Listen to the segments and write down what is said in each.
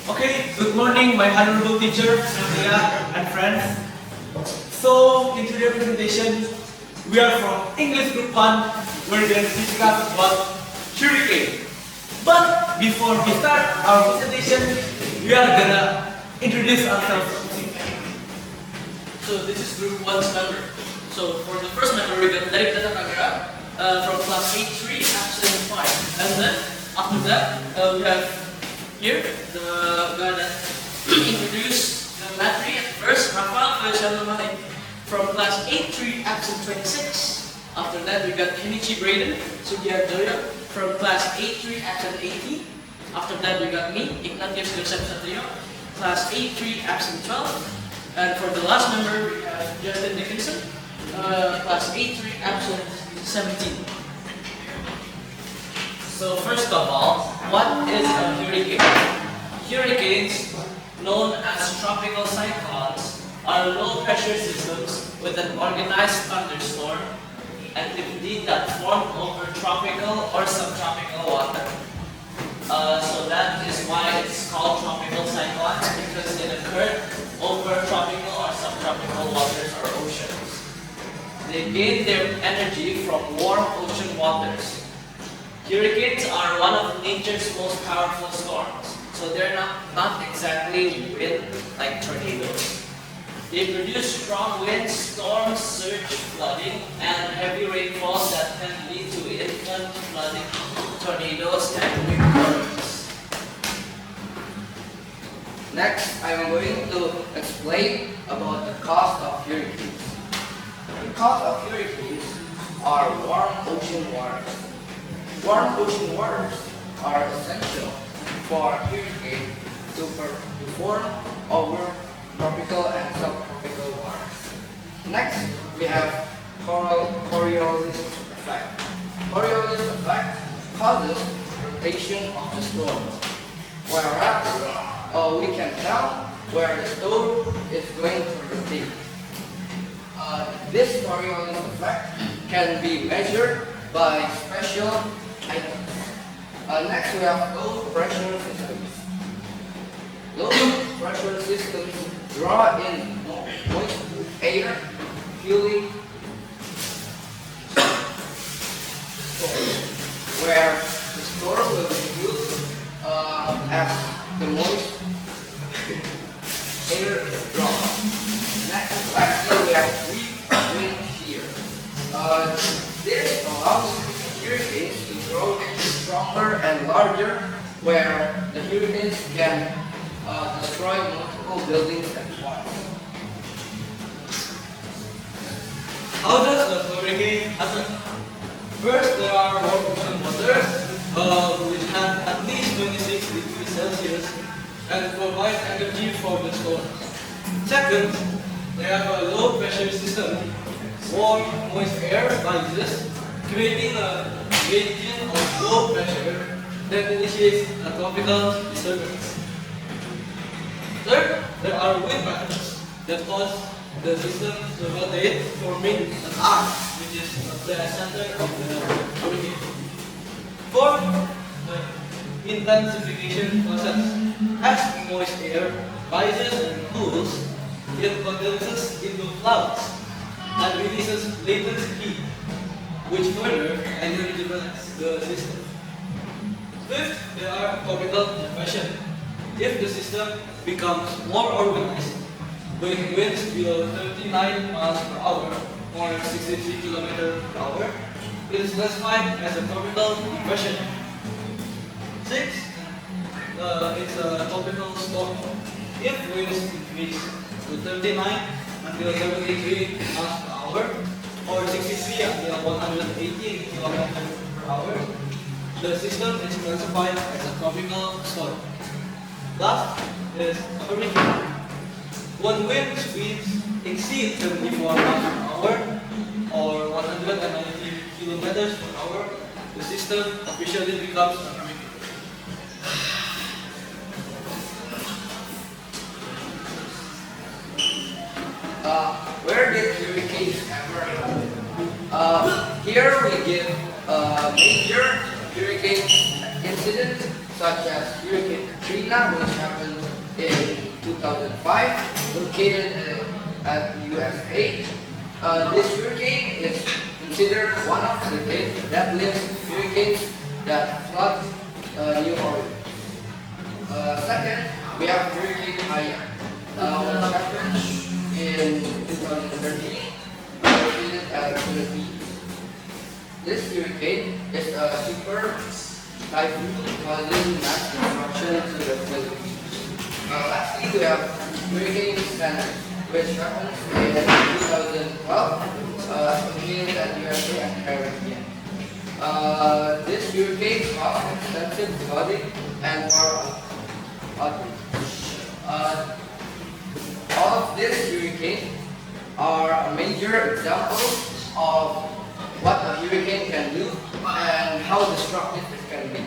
Okay, good morning, my honorable teacher, and friends. So, in today's presentation, we are from English Group 1. We're going to discuss about hurricane. But before we start our presentation, we are going to introduce ourselves. So this is Group 1's member. So for the first member, we got Derrick Nataprawira from class 8-3, absent 5. And then after that, we have here the guy that introduced the math at first, Raphael, Feliciano, Manik from class 8-3, absent 26. After that, we got Kenichi, Brayden, Sugihanjoyo from class 8-3, absent 80. After that, we got me, Ignatius, Satrio, class 8-3, absent 12. And for the last member, we have Dickension, class 8-3, absent 17. So first of all, what is a hurricane? Hurricanes, known as tropical cyclones, are low-pressure systems with an organized thunderstorm activity that form over tropical or subtropical water. So that is why it's called tropical cyclones, because it occurred over tropical or subtropical waters or oceans. They gain their energy from warm ocean waters. Hurricanes are one of nature's most powerful storms, so they're not exactly wind like tornadoes. They produce strong winds, storms, surge, flooding, and heavy rainfall that can lead to instant flooding, tornadoes, and wind currents. Next, I am going to explain about the cause of hurricanes. The cause of hurricanes are warm ocean waters. Warm ocean waters are essential for hurricanes to form over tropical and subtropical waters. Next, we have Coriolis effect. Coriolis effect causes rotation of the storm, where we can tell where the storm is going to rotate. This Coriolis effect can be measured by special items. Next, we have low pressure systems. Low pressure systems draw in moist air, fueling where the storm will be used as the moist air is drawn. Next, lastly, we have weak wind shear. This allows hurricanes to grow stronger and larger, where the hurricanes can destroy multiple buildings at once. How does a hurricane happen? First, there are warm ocean waters, which have at least 26 degrees Celsius and provide energy for the storm. Second, they have a low pressure system. Warm, moist air rises, creating a gradient of low pressure that initiates a tropical disturbance. Third, there are wind patterns that cause the system to rotate, forming an arc, which is the center of the hurricane. Fourth, the intensification process. As moist air rises and cools, it condenses into clouds and releases latent heat, which further energizes the system. Fifth, there are tropical depression. If the system becomes more organized, with winds below 39 miles per hour or 63 kilometers per hour, it is classified as a tropical depression. Sixth, it's a tropical storm. If winds increase to 39 until 73 miles per hour or 63 until 118 kilometers per hour, the system is classified as a tropical storm. Last is a hurricane. When wind speeds exceed 74 miles per hour or 190 kilometers per hour, the system officially becomes a hurricane. Where did hurricanes ever happen? Here we give major hurricane incidents such as Hurricane Katrina, which happened in 2005, located at USA. This hurricane is considered one of the deadliest hurricanes that flood New Orleans. Second, we have Hurricane Haya, which happened in 2013, located at Philippines. This hurricane is a super typhoon causing mass destruction to the Philippines. Lastly, we have Hurricane Sana, which happened in 2012, located at USA and Caribbean. This hurricane caused extensive flooding and power outage. All of these hurricanes are a major example of what a hurricane can do and how destructive it can be.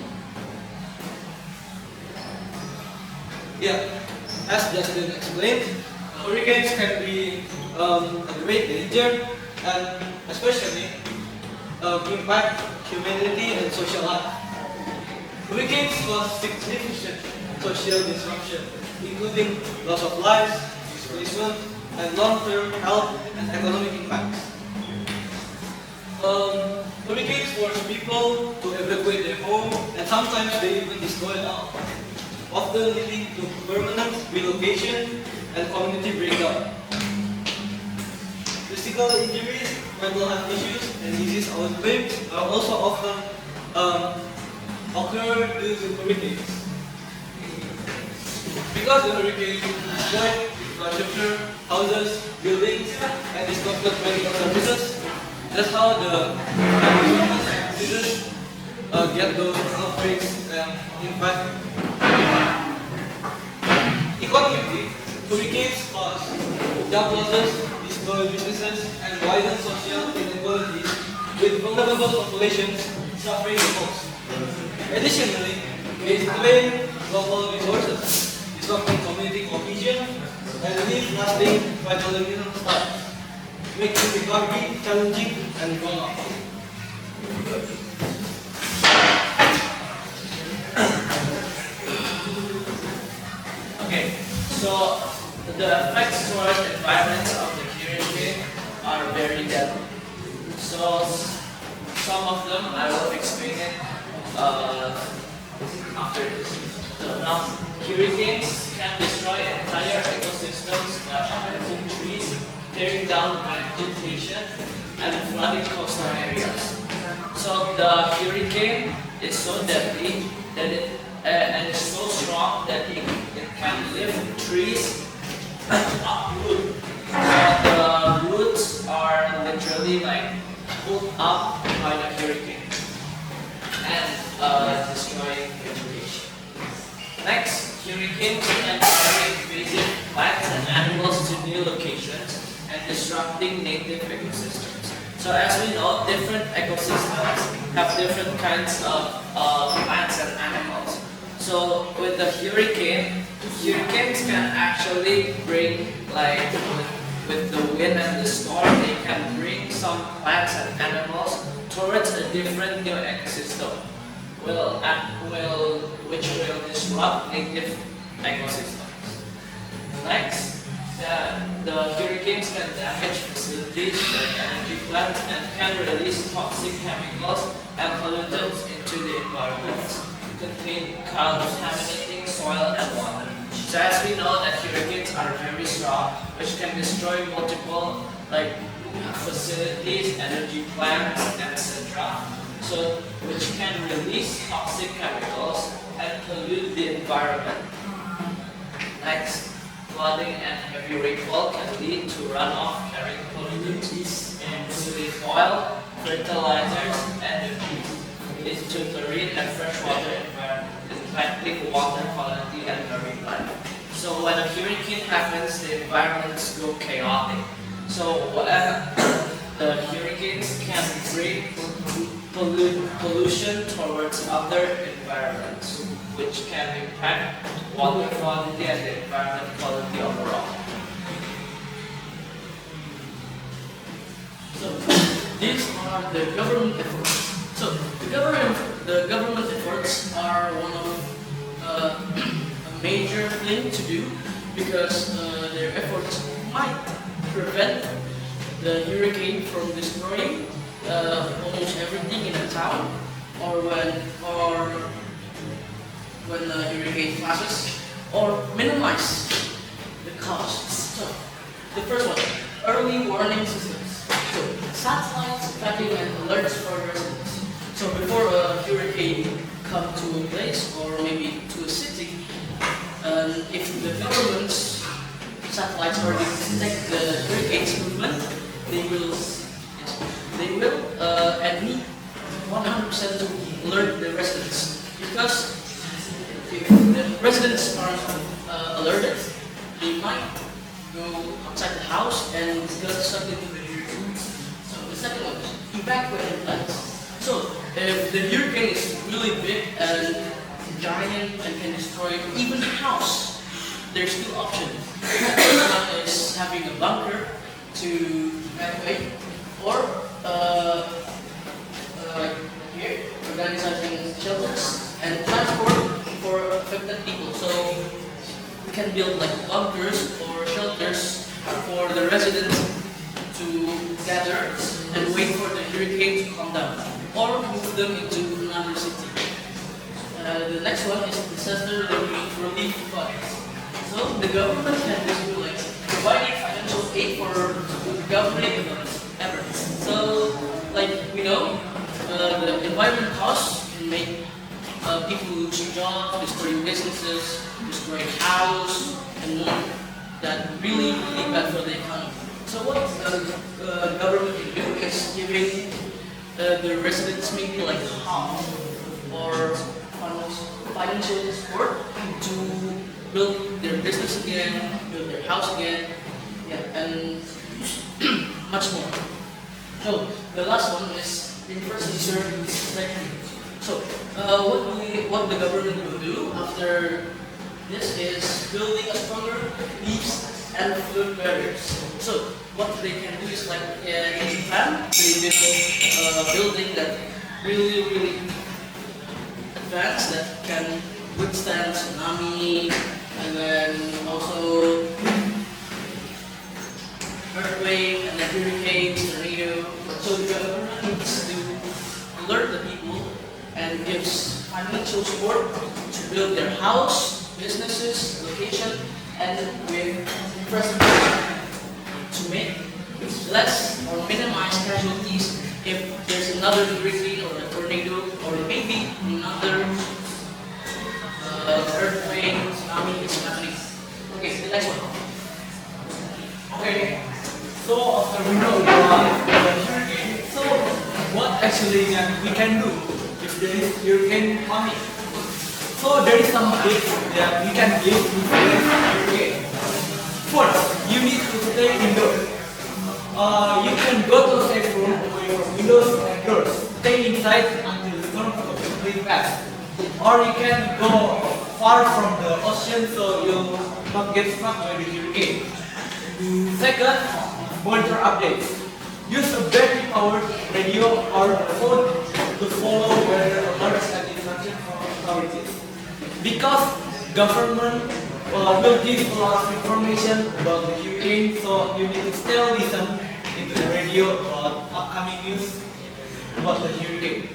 Yeah, as Justin explained, hurricanes can be a great danger and especially impact humanity and social life. Hurricanes cause significant social disruption, including loss of lives, displacement, and long-term health and economic impacts. Hurricanes force people to evacuate their home, and sometimes they even destroy the house, often leading to permanent relocation and community breakdown. Physical injuries, mental health issues, and disease outbreaks are also often occur due to hurricanes. Because the hurricane destroyed infrastructure, houses, buildings, and disrupted medical services, that's how the diseases get those outbreaks and impact. Economically, hurricanes cause job losses, destroy businesses, and widen social inequalities, with vulnerable populations suffering the most. Additionally, they drain global resources, disrupting community cohesion, and leave lasting vitalism scars, making recovery challenging and vulnerable. Okay, so the effects towards the environment of the hurricane are very deadly. So some of them I will explain it after this. So now, hurricanes can destroy entire ecosystems by uprooting trees, tearing down vegetation, and flooding coastal areas. So the hurricane is so deadly that and it's so strong that it can lift trees and uproot. The roots are literally like pulled up by the hurricane and destroying vegetation. Next, hurricanes can carry invasive plants and animals to new locations and disrupting native ecosystems. So as we know, different ecosystems have different kinds of plants and animals. So with the hurricanes can actually bring, like with the wind and the storm, they can bring some plants and animals towards a different new ecosystem, which will disrupt native ecosystems. Next, the hurricanes can damage facilities like energy plants and can release toxic chemicals and pollutants into the environment, contaminating soil and water. So as we know that hurricanes are very strong, which can destroy multiple like facilities, energy plants, etc. So which can release toxic chemicals and pollute the environment. Next, flooding and heavy rainfall can lead to runoff carrying pollutants into the soil, fertilizers, and into marine and freshwater environment, impacting water quality and marine life. So when a hurricane happens, the environments go chaotic. So the hurricanes can bring pollution towards other environments, which can impact water quality and the environment quality overall. So these are the government efforts. So the government efforts are one of major thing to do because their efforts might prevent the hurricane from destroying almost everything in a town, or when the hurricane passes, or minimize the costs. So, the first one, early warning systems. So, satellites tracking and alerts for residents. So, before a hurricane come to a place or maybe to a city, if the government's satellites already detect the hurricane's movement, they will and need 100% to alert the residents, because if the residents aren't alerted, they might go outside the house and get sucked into the hurricane. So the second one is evacuate plans. So if the hurricane is really big and giant and can destroy even a house, there's two options. One is having a bunker to evacuate, or like here, organizing shelters and transport for affected people. So we can build like bunkers or shelters for the residents to gather and wait for the hurricane to come down, or move them into another city. The next one is disaster relief funds. So the government can just do like providing financial aid for government efforts. So like we know, the environment costs can make people lose jobs, destroying businesses, destroying house, and more. That really bad for the economy. So what the government can do is giving the residents maybe like half or financial support to build their business again, build their house again, yeah, and much more. So the last one is infrastructure protection. So what the government will do after this is building a stronger leaves and flood barriers. So what they can do is like in Japan, they build a building that really advanced, that can withstand tsunami, and then also earthquake and then hurricanes, tornado. So the government needs to alert the people and gives financial support to build their house, businesses, location, and with infrastructure to make less or minimize casualties if there's another hurricane or a tornado or maybe another earthquake, tsunami is happening. Okay, the next one. Okay, so after we know the hurricane, so what actually we can do if there is hurricane coming? So there is some tips that we can give to prevent hurricane. First, you need to stay indoors. You can go to a safe room away from windows and doors. Stay inside until the storm completely passes. Or you can go far from the ocean so you'll not get struck by the hurricane. Second, monitor updates. Use a battery-powered radio or phone to follow weather alerts and instructions from authorities. Because government will give a lot of information about the hurricane, so you need to still listen into the radio about upcoming news about the hurricane.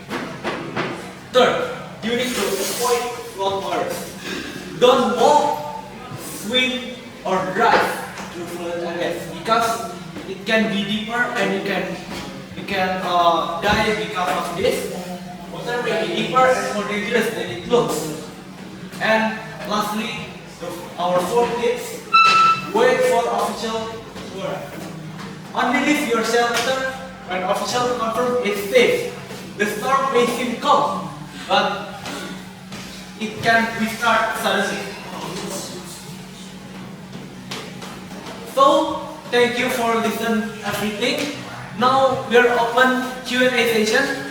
Third, you need to avoid flood waters. Don't walk, swim, or drive through flood areas because it can be deeper and you can die because of this. Water may be deeper and more dangerous than it looks. And lastly, our fourth tips: wait for official word. Only leave your shelter when officials confirm it's safe. The storm may seem calm, but it can restart suddenly. So, thank you for listening everything. Now we are open Q&A session.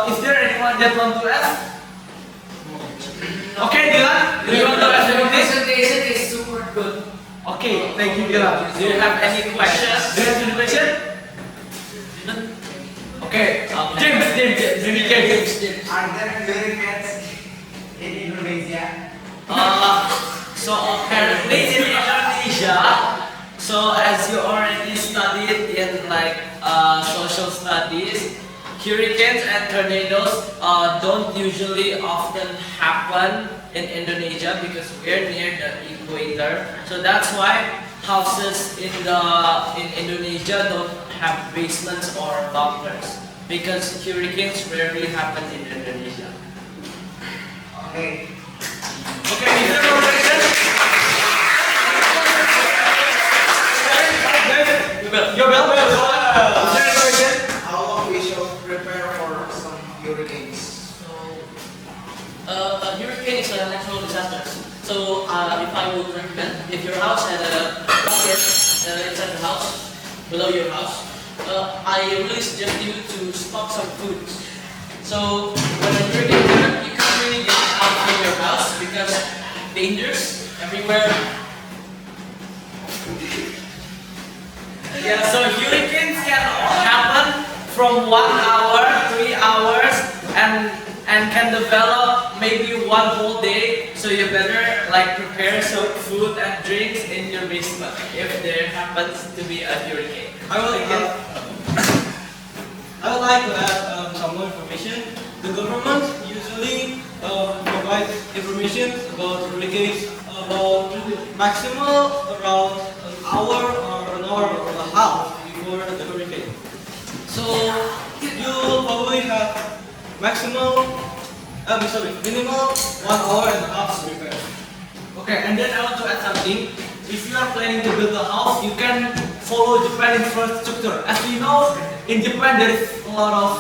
Is there anyone that want to ask? Okay, Dylan, do you want to ask anything? Presentation is super good. Okay, thank you, Dylan. Do you have any questions? Do you have any question? Okay, James. Are there hurricanes in Indonesia? So apparently in Indonesia, so as you already studied in like social studies, hurricanes and tornadoes don't usually often happen in Indonesia because we're near the equator. So that's why houses in Indonesia don't have basements or bunkers because hurricanes rarely happen in Indonesia. Okay. Okay, is there more questions? Your bell? Is there a question? How long we should prepare for some hurricanes? So, a hurricane is a natural disaster. So, if I would recommend, if your house had a bunker inside the house, below your house, I really suggest you to stock some food. So, when a hurricane comes, you can't really get out from your house because dangers everywhere. Yeah, so hurricanes can happen from 1 hour, 3 hours, and can develop maybe one whole day. So you better like prepare some food and drinks in your basement if there happens to be a hurricane. I would like to add some more information. The government usually provides information about hurricanes about maximum around an hour or an hour and a half before the hurricane. So you will probably have minimal 1 hour and a half to prepare. Okay, and then I want to add something. If you are planning to build a house, you can follow Japan infrastructure. As we know, in Japan there is a lot of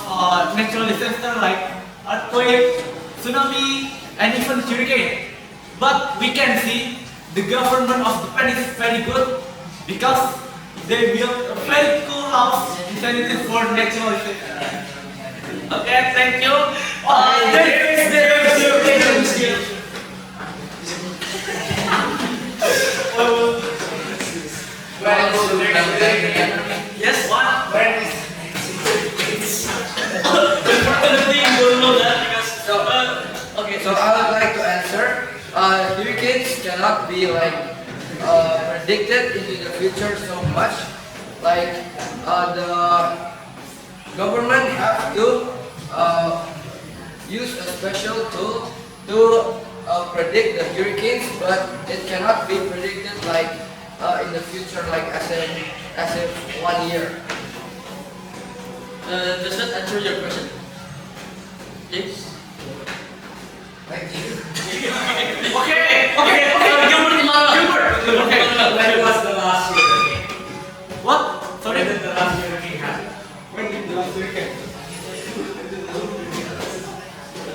natural disaster like earthquake, tsunami, and even hurricane. But we can see the government of Japan is very good because they built a very cool house intended for natural disaster. Okay, thank you. Yes, what? Unfortunately, you don't know that because okay. So I would like to answer. Hurricanes cannot be like predicted into the future so much. Like the government have to use a special tool to predict the hurricanes, but it cannot be predicted like in the future, like as in 1 year. Does that answer your question? Yes. Thank you. Okay. Gilbert. Okay. When was the last hurricane? What? When did the last hurricane happen? When did the last hurricane?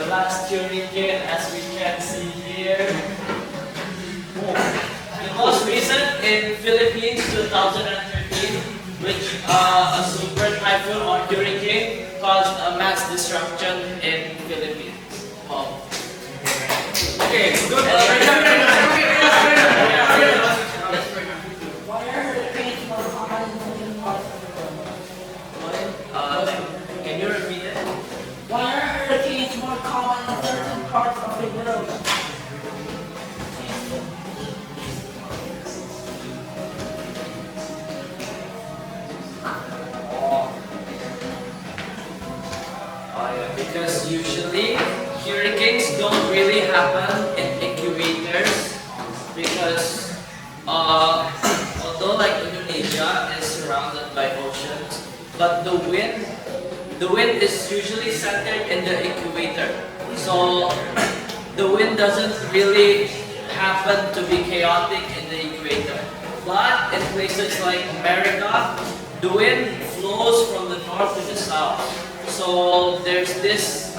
The last hurricane, as we can see here, the most recent in Philippines 2013, which a super typhoon or hurricane caused a mass destruction in Philippines. Wow. Okay, good. Why are hurricanes more common in certain parts of the world? Can you repeat it? Why are hurricanes more common in certain parts of the world? Because usually hurricanes don't really happen in equators because although like Indonesia is surrounded by oceans, but the wind is usually centered in the equator. So the wind doesn't really happen to be chaotic in the equator. But in places like America, the wind flows from the north to the south. So there's this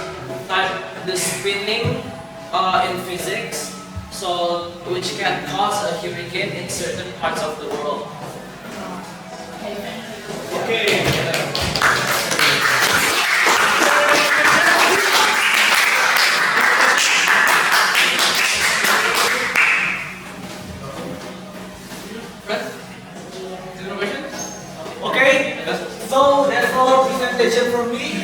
spinning in physics, so which can cause a hurricane in certain parts of the world. Okay, thank you. Okay. Okay, so that's our presentation from me.